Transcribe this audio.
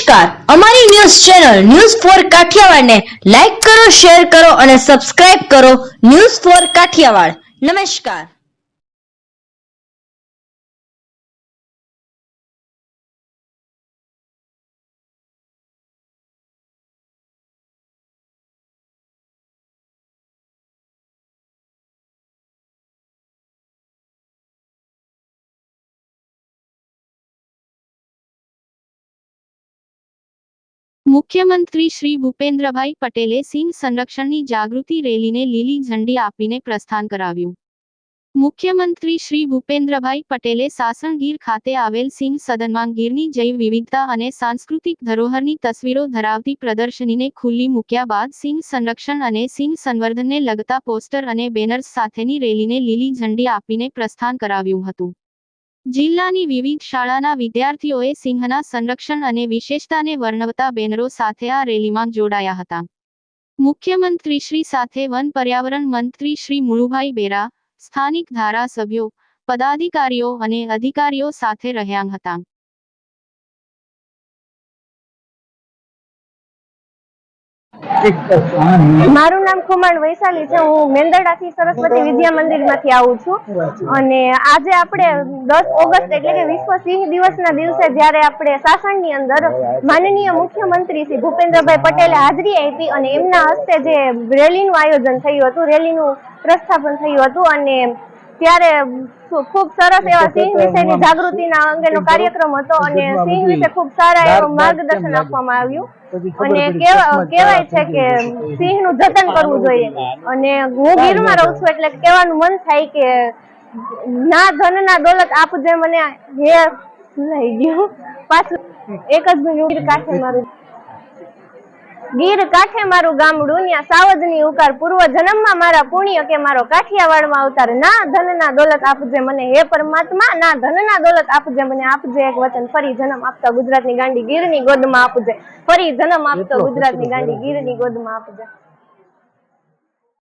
નમસ્કાર, અમારી news channel news for Kathiawad ને લાઈક કરો, શેર કરો અને સબસ્ક્રાઇબ કરો. News for Kathiawad. નમસ્કાર. મુખ્યમંત્રી શ્રી ભૂપેન્દ્રભાઈ પટેલે સિંહ સંરક્ષણની જાગૃતિ રેલીને લીલી ઝંડી આપીને પ્રસ્થાન કરાવ્યું. મુખ્યમંત્રી શ્રી ભૂપેન્દ્રભાઈ પટેલે સાસણ ગીર ખાતે આવેલ સિંહ સદનમાં ગીરની જૈવ વિવિધતા અને સાંસ્કૃતિક ધરોહરની તસવીરો ધરાવતી પ્રદર્શનીને ખુલ્લી મૂક્યા બાદ સિંહ સંરક્ષણ અને સિંહ સંવર્ધનને લગતા પોસ્ટર અને બેનર્સ સાથેની રેલીને લીલી ઝંડી આપીને પ્રસ્થાન કરાવ્યું હતું. જિલ્લાની વિવિધ શાળાના વિદ્યાર્થીઓએ સિંહના સંરક્ષણ અને વિશેષતાને વર્ણવતા બેનરો સાથે આ રેલીમાં જોડાયા હતા. મુખ્યમંત્રીશ્રી સાથે વન પર્યાવરણ મંત્રી શ્રી મુળુભાઈ બેરા, સ્થાનિક ધારાસભ્યો, પદાધિકારીઓ અને અધિકારીઓ સાથે રહ્યા હતા. મારું નામ ખુમાણ વૈશાલી છે. હું મેંદરડાથી સરસ્વતી વિદ્યા મંદિરમાંથી આવું છું અને આજે આપણે 10 ઓગસ્ટ એટલે કે વિશ્વ સિંહ દિવસના દિવસે જ્યારે આપણે સાસણની અંદર માનનીય મુખ્યમંત્રી શ્રી ભૂપેન્દ્રભાઈ પટેલે હાજરી આપી અને એમના હસ્તે જે રેલીનું આયોજન થયું હતું, રેલીનું પ્રસ્થાપન થયું હતું અને ત્યારે ખૂબ સરસ એવા સિંહ વિશેની જાગૃતિના અંગેનો કાર્યક્રમ હતો અને સિંહ વિશે ખૂબ સારા એવું માર્ગદર્શન આપવામાં આવ્યું અને કહેવાય છે કે સિંહનું જતન કરવું જોઈએ અને હું ગીરમાં રહું છું એટલે કહેવાનું મન થાય કે ના ધન ના દોલત આપજે મને હે લઈ ગયું પાછું એક જ મિનિટ કાઠે મારું ગીર કાંઠે મારું ગામડું ન્યા સાવજની ઉકાર પૂર્વ જન્મમાં મારા પુણ્ય કે મારો કાઠિયાવાડમાં અવતાર ના ધન ના દોલત આપજે મને હે પરમાત્મા ના ધન ના દોલત આપજે મને આપજે એક વચન ફરી જન્મ આપતા ગુજરાતની ગાંડી ગીરની ગોદમાં આપજે ફરી જન્મ આપતો ગુજરાતની ગાંડી ગીરની ગોદમાં આપજે.